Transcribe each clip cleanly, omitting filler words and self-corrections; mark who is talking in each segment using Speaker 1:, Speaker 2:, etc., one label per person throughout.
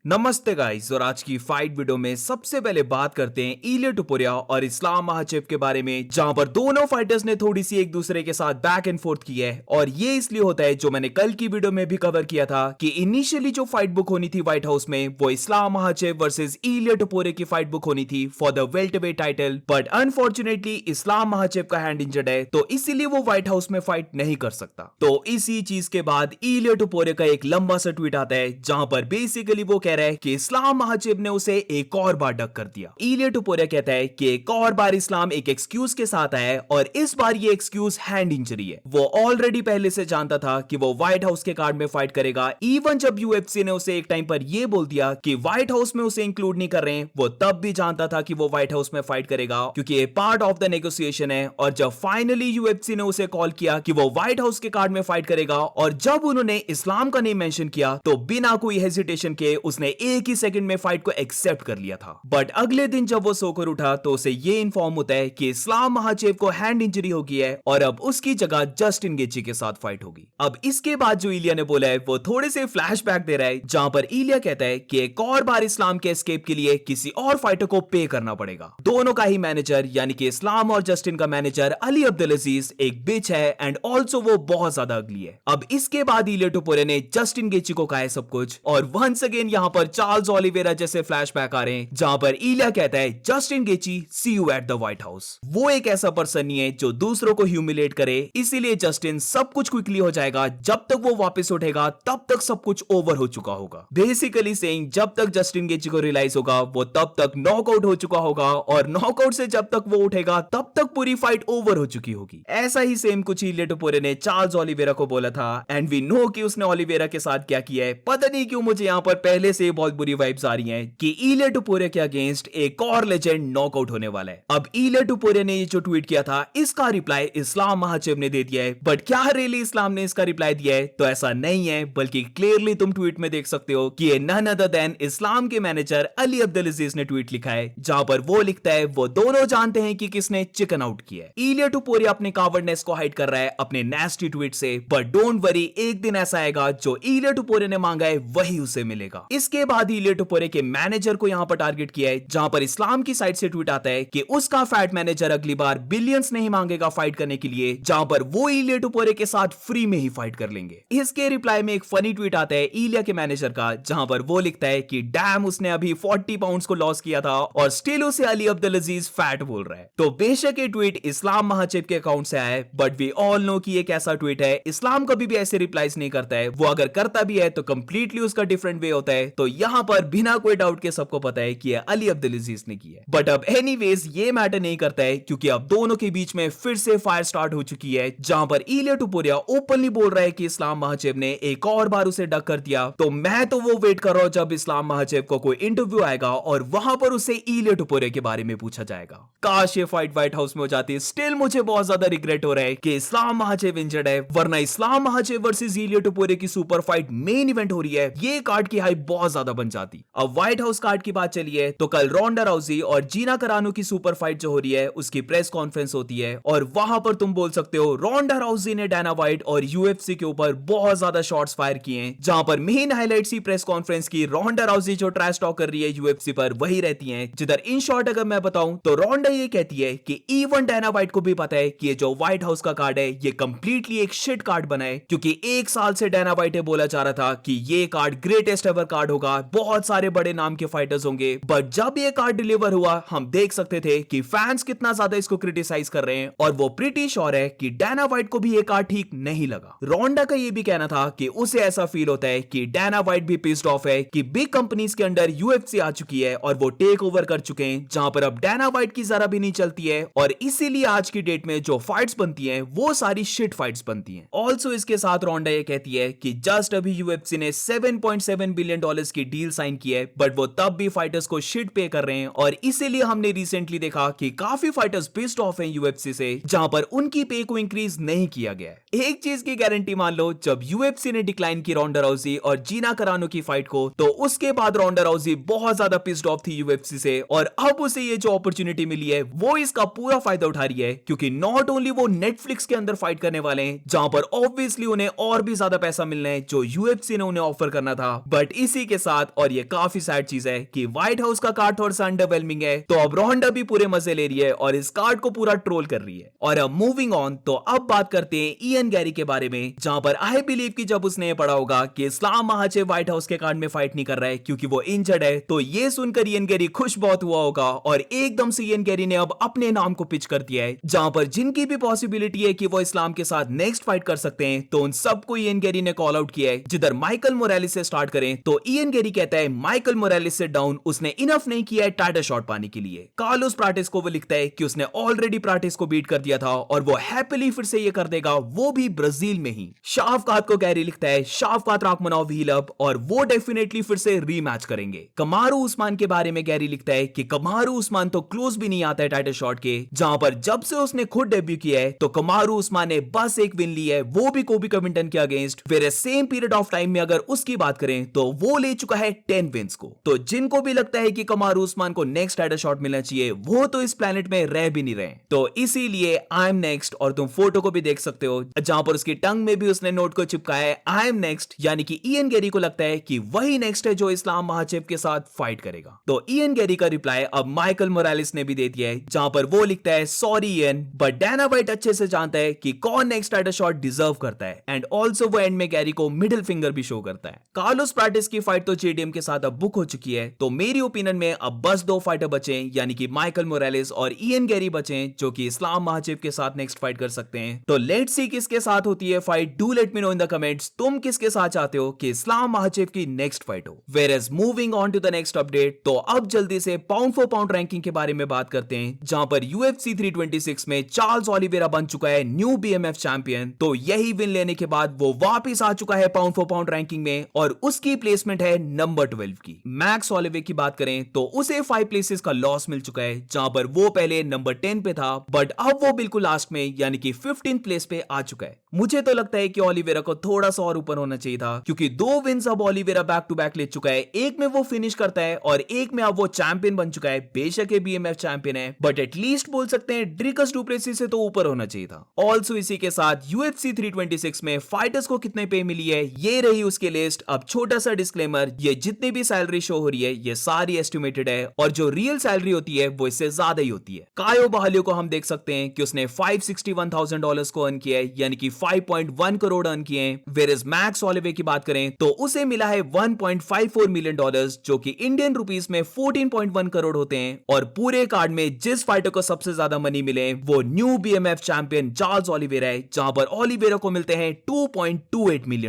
Speaker 1: नमस्ते गाइस। और आज की फाइट वीडियो में सबसे पहले बात करते हैं इलिया टुपुरिया और इस्लाम महाचेव के बारे में, जहां पर दोनों फाइटर्स ने थोड़ी सी एक दूसरे के साथ बैक एंड फोर्थ की है। और ये इसलिए होता है, जो मैंने कल की वीडियो में भी कवर किया था, कि इनिशियली जो फाइट बुक होनी थी व्हाइट हाउस में, वो इस्लाम महाचेव वर्सेस इलिया टुपुरिया की फाइट बुक होनी थी for the welterweight title. But unfortunately इस्लाम महाचेव का हैंड इंजर्ड है, तो इसीलिए वो व्हाइट हाउस में फाइट नहीं कर सकता। तो इसी चीज के बाद इलिया टुपुरिया का एक लंबा सा ट्वीट आता है, जहां पर बेसिकली वो कह रहा है कि इस्लाम महाचेव ने उसे एक और बार डक कर दिया। इलिया टुपुरिया कहता है कि एक और बार इस्लाम एक एक्सक्यूज के साथ आया है, और इस बार ये एक्सक्यूज हैंड इंजरी है। वो ऑलरेडी पहले से जानता था कि वो व्हाइट हाउस के कार्ड में फाइट करेगा। इवन जब यूएफसी ने उसे एक टाइम पर ये बोल दिया कि व्हाइट हाउस में उसे इंक्लूड नहीं कर रहे हैं, वो तब भी जानता था कि वो व्हाइट हाउस में फाइट करेगा, क्योंकि ये पार्ट ऑफ द नेगोशिएशन है। और जब फाइनली यूएफसी ने उसे कॉल किया कि वो व्हाइट हाउस के कार्ड में फाइट करेगा, और जब उन्होंने इस्लाम का नेम मेंशन किया, तो बिना कोई हेजिटेशन के उसने एक ही सेकंड में फाइट को एक्सेप्ट कर लिया था। बट अगले दिन जब वो सोकर उठा, तो उसे ये इन्फॉर्म होता है कि इस्लाम महाचेव को हैंड इंजरी हो गई है, और अब उसकी जगह जस्टिन गेची के साथ फाइट होगी। अब इसके बाद जो इलिया ने बोला है, वो थोड़े से फ्लैशबैक दे रहा है, जहां पर इलिया कहता है कि एक और बार इस्लाम के एस्केप के लिए किसी और फाइटर को पे करना पड़ेगा। दोनों का ही मैनेजर, यानी कि इस्लाम और जस्टिन का मैनेजर अली अब्दुल अजीज, एक बिच है, एंड ऑल्सो वो बहुत ज्यादा अगली है। अब इसके बाद इलिया टुपुरिया ने जस्टिन गेची को कहा है सब कुछ, और वंस अगेन यहां पर चार्ल्स ओलिवेरा जैसे फ्लैशबैक आ रहे हैं, जहां पर इलिया कहता है Justin Gaethje see you at the White House. वो एक ऐसा पर्सन नहीं है जो दूसरों को ह्यूमिलेट करे, इसीलिए जस्टिन सब कुछ क्विकली हो जाएगा। जब तक वो वापस उठेगा, तब तक सब कुछ ओवर हो चुका होगा। बेसिकली सेइंग, जब तक जस्टिन गेची को रियलाइज होगा, वो तब तक नॉकआउट हो चुका होगा, और नॉकआउट से जब तक वो उठेगा, तब तक पूरी फाइट ओवर हो चुकी होगी। ऐसा ही सेम कुछ इलिया टुपुरिया ने चार्ल्स ओलिवेरा को बोला था, एंड वी नो कि उसने ओलिवेरा के साथ क्या किया है। पता नहीं क्यों मुझे यहां पर पहले से बहुत बुरी वाइब्स आ रही हैं कि इलिया टुपुरिया के अगेंस्ट एक और लेजेंड नॉकआउट होने वाला है। अब इलिया टुपुरिया ने ये जो ट्वीट किया था, इसका रिप्लाई इस्लाम महाचेव ने दे दिया है। बट क्या रियली इस्लाम ने इसका रिप्लाई दिया है? तो ऐसा नहीं है, बल्कि क्लियरली तुम ट्वीट में देख सकते हो कि ये नन अदर देन इस्लाम के मैनेजर अली अब्दुल अजीज ने ट्वीट लिखा है, जहां पर वो लिखता है वो दोनों जानते हैं कि किसने चिकन आउट किया है। इलिया टुपुरिया अपने कावर्डनेस को हाइड कर रहा है अपने नेस्टी ट्वीट से, बट डोंट वरी, एक दिन ऐसा आएगा जो इलिया टुपुरिया ने मांगा है वही उसे मिलेगा। इसके बाद इलिया टुपुरिया के मैनेजर को यहां पर टारगेट किया है, जहां पर इस्लाम की साइड से ट्वीट आता है कि उसका फैट मैनेजर अगली बार बिलियंस नहीं मांगेगा फाइट करने के लिए, जहां पर वो इलिया टुपुरिया के साथ फ्री में ही फाइट कर लेंगे। इसके रिप्लाई में एक फनी ट्वीट आता है इलिया के मैनेजर का, जहां पर वो लिखता है कि डैम, उसने अभी 40 पाउंड्स को लॉस किया था और स्टिल उसे अली अब्दुल अजीज फैट बोल रहा है। तो बेशक ये ट्वीट इस्लाम महाचेव के अकाउंट से आया है, बट वी ऑल नो कि ये कैसा ट्वीट है। इस्लाम कभी भी ऐसे रिप्लाईज नहीं करता है, वो अगर करता भी है तो कंप्लीटली उसका डिफरेंट वे होता है। तो यहां पर बिना कोई डाउट के सबको पता है कि अली अब्दुल अजीज ने की है। बट अब एनीवेज ये मैटर नहीं करता है, क्योंकि अब दोनों के बीच में फिर से फायर स्टार्ट हो चुकी है, जहां पर इलिया टुपुरिया ओपनली बोल रहा है कि इस्लाम महाचेव ने एक और बार उसे डक कर दिया। तो मैं तो वो वेट कर रहा हूं जब इस्लाम महाचेव को कोई इंटरव्यू आएगा और वहां पर उसे इलिया टुपुरिया के बारे में पूछा जाएगा। काश ये फाइट व्हाइट हाउस में हो जाती। स्टिल मुझे बहुत ज्यादा रिग्रेट हो रहा है कि इस्लाम महाचेव इंजर्ड है, वरना इस्लाम महाचेव वर्सेस इलिया टुपुरिया की सुपर फाइट मेन इवेंट हो रही है, ये कार्ड की हाइप बहुत ज्यादा बन जाती। अब व्हाइट हाउस कार्ड की बात चली है, तो कल रोंडा राउजी और जीना करानो की सुपर फाइट जो हो रही है, उसकी प्रेस कॉन्फ्रेंस होती है, और वहां पर तुम बोल सकते हो रोंडा राउजी ने डायना व्हाइट और यूएफसी के ऊपर बहुत ज्यादा शॉट्स फायर किए हैं। जहां पर मेन हाइलाइट्स ही प्रेस कॉन्फ्रेंस की रोंडा राउजी जो ट्रैश टॉक कर रही है यूएफसी पर, वही रहती हैं। जिधर इन शॉर्ट अगर मैं बताऊं, तो रोंडा ये कहती है कि इवन डायना व्हाइट को भी पता है कि ये जो व्हाइट हाउस का कार्ड है, ये कंप्लीटली एक शिट कार्ड बना है, क्योंकि एक साल से डायना व्हाइट बोला जा रहा था कि ये कार्ड ग्रेटेस्ट एवर कार्ड होगा, बहुत सारे बड़े नाम के फाइटर्स होंगे। बट जब ये कार्ड डिलीवर हुआ, हम देख सकते थे कि फैंस कितना ज्यादा इसको क्रिटिसाइज कर रहे हैं, और वो प्रीटी श्योर है कि डायना व्हाइट को भी ये कार्ड ठीक नहीं लगा। रोंडा का ये भी कहना था कि उसे ऐसा फील होता है कि डायना व्हाइट भी पिस्ड ऑफ है कि बिग कंपनीज के अंडर यूएफसी आ चुकी है और वो टेक ओवर कर चुके हैं, जहां पर अब डायना व्हाइट की जरा भी नहीं चलती है, और इसीलिए आज की डेट में जो फाइट्स बनती हैं, वो सारी शिट फाइट्स बनती हैं। ऑल्सो इसके साथ रोंडा ये कहती है कि जस्ट अभी यूएफसी ने $7.7 बिलियन की डील साइन की है, बट वो तब भी फाइटर्स को शिट पे कर रहे हैं, और इसीलिए हमने रिसेंटली देखा कि काफी फाइटर्स पिस्ड ऑफ हैं यूएफसी से, जहां पर उनकी पे को इंक्रीज नहीं किया गया है। एक चीज की गारंटी मान लो, जब यूएफसी ने डिक्लाइन की रोंडा राउजी और जीना करानो की फाइट को, तो उसके बाद रोंडा राउजी बहुत ज्यादा पिस्ड ऑफ थी यूएफसी से, और अब उसे ये जो अपॉर्चुनिटी मिली है, वो इसका पूरा फायदा उठा रही है, क्योंकि नॉट ओनली वो नेटफ्लिक्स के अंदर फाइट करने वाले हैं, जहां पर ऑब्वियसली उन्हें और भी ज्यादा पैसा मिलना है जो यूएफसी ने उन्हें ऑफर करना था, बट इसी के के साथ। और ये काफी सैड चीज है कि व्हाइट हाउस का कार्ड थोड़ा सा अंडरवेलमिंग है, तो अब रोंडा भी पूरे मजे ले रही है और इस कार्ड को पूरा ट्रोल कर रही है। और अब मूविंग ऑन, तो अब बात करते हैं इयन गैरी के बारे में, जहां पर आई बिलीव कि जब उसने पढ़ा होगा कि इस्लाम महाचेव व्हाइट हाउस के कार्ड में फाइट नहीं कर रहा है क्योंकि वो इंजर्ड है, तो ये सुनकर इयन गैरी खुश बहुत हुआ होगा और एकदम से इयन गैरी ने अब अपने नाम को पिच कर दिया है, जहां पर जिनकी भी पॉसिबिलिटी है कि वो इस्लाम के साथ नेक्स्ट फाइट कर सकते हैं, तो उन सबको इयन गैरी ने कॉल आउट किया है। जिधर माइकल मोरालेस से स्टार्ट करें तो इयन गैरी कहता है माइकल मोरालेस से डाउन उसने इनफ नहीं किया है टाइटल शॉट पाने के लिए। कार्लोस प्राटिस को वो लिखता है कि उसने ऑलरेडी प्राटिस को बीट कर दिया था और वो हैप्पीली फिर से ये कर देगा, वो भी ब्राजील में ही। शाफकात को गैरी लिखता है शाफकात राखमनोव हील अप और वो डेफिनेटली फिर से रीमैच करेंगे। कमारू उस्मान के बारे में गैरी लिखता है कि कमारू उस्मान तो क्लोज भी नहीं आता है टाइटल शॉट के, जहां पर जब से उसने खुद डेब्यू किया है तो कमारू उस्मान ने बस एक विन ली है, वो भी कोबी कविंटन के अगेंस्ट। फिर सेम पीरियड ऑफ टाइम में अगर उसकी बात करें तो वो ले चुका है 10 विंस को। तो जिनको भी लगता है कि कमारू उस्मान को नेक्स्ट टाइटल शॉट मिलना चाहिए, वो तो इस प्लेनेट में रह भी नहीं रहे। तो इसीलिए आई एम नेक्स्ट, और तुम फोटो को भी देख सकते हो जहां पर उसकी टंग में भी उसने नोट को चिपकाया है आई एम नेक्स्ट, यानी कि इयन गैरी को लगता है कि वही नेक्स्ट है जो इस्लाम महाचेव के साथ फाइट करेगा। तो इयन गैरी का रिप्लाई अब माइकल मोरालेस ने भी दे दिया है, जहां पर वो लिखता है sorry Ian, but Dana White अच्छे से जानता है कि कौन नेक्स्ट टाइटल शॉट डिजर्व करता है, एंड ऑल्सो वो एंड में गैरी को मिडिल फिंगर भी शो करता है। कार्लोस प्राटिस की फाइट तो जेडीएम के साथ अब बुक हो चुकी है, तो मेरी ओपिनियन में अब बस 2 फाइटर बचे, यानी कि माइकल मोरालेस और इयन गैरी बचे, जो कि इस्लाम महाचेव के साथ नेक्स्ट फाइट कर सकते हैं। तो लेट्स सी किसके साथ होती है fight. Do let me know in the comments, तुम किसके साथ चाहते हो कि इस्लाम महाचेव की नेक्स्ट फाइट हो। Whereas moving on to the next update, तो अब जल्दी से पाउंड फॉर पाउंड रैंकिंग के बारे में बात करते हैं, जहां पर UFC 326 में चार्ल्स ओलिवेरा बन चुका है न्यू BMF चैंपियन। तो यही विन लेने के बाद वो वापस आ चुका है पाउंड फॉर पाउंड रैंकिंग में और उसकी प्लेसमेंट है नंबर 12 की। मैक्स ओलिवे की बात करें तो उसे 5 प्लेसेस का लॉस मिल चुका है, जहां पर वो पहले नंबर 10 पे था, बट अब वो बिल्कुल लास्ट में यानी कि 15th प्लेस पे आ चुका है। मुझे तो लगता है कि ओलिवेरा को थोड़ा सा और ऊपर होना चाहिए था, क्योंकि 2 विन्स अब ओलिवेरा बैक टू बैक ले चुका है। एक में वो फिनिश करता है और एक में अब वो चैंपियन बन चुका है। बेशक ये BMF चैंपियन है, बट एटलीस्ट बोल सकते हैं ड्रिकस डुप्लेसिस से तो ऊपर होना चाहिए था। ऑल्सो इसी के साथ UFC 326 में फाइटर्स को कितने पे मिली है, ये रही उसकी लिस्ट। अब छोटा सा डिस्क्लेमर, ये जितनी भी सैलरी शो हो रही है ये सारी एस्टिमेटेड है और जो रियल सैलरी होती है वो इससे ज्यादा ही होती है। कायो बहालियो को हम देख सकते हैं कि उसने $561,000 को अर्न किया है, यानी कि 5.1 करोड़ अर्न किए हैं। वेयरएज मैक्स ओलिवे की बात करें तो उसे मिला है $1.54 मिलियन, जो कि इंडियन रुपीस में 14.1 करोड़ होते हैं। और पूरे कार्ड में जिस फाइटर को सबसे ज्यादा मनी मिले वो new BMF champion Charles Oliveira है, जहां पर ओलिवेरा को मिलते हैं $2.28 मिलियन।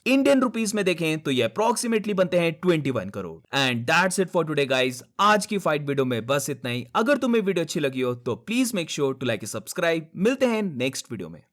Speaker 1: इंडियन रुपीस में देखें तो ये अप्रोक्सीमेटली बनते हैं 21 crore. And that's it for today guys. आज की फाइट वीडियो में बस इतना ही। अगर तुम्हें वीडियो अच्छी लगी हो तो please make sure to like and subscribe. मिलते हैं नेक्स्ट वीडियो में।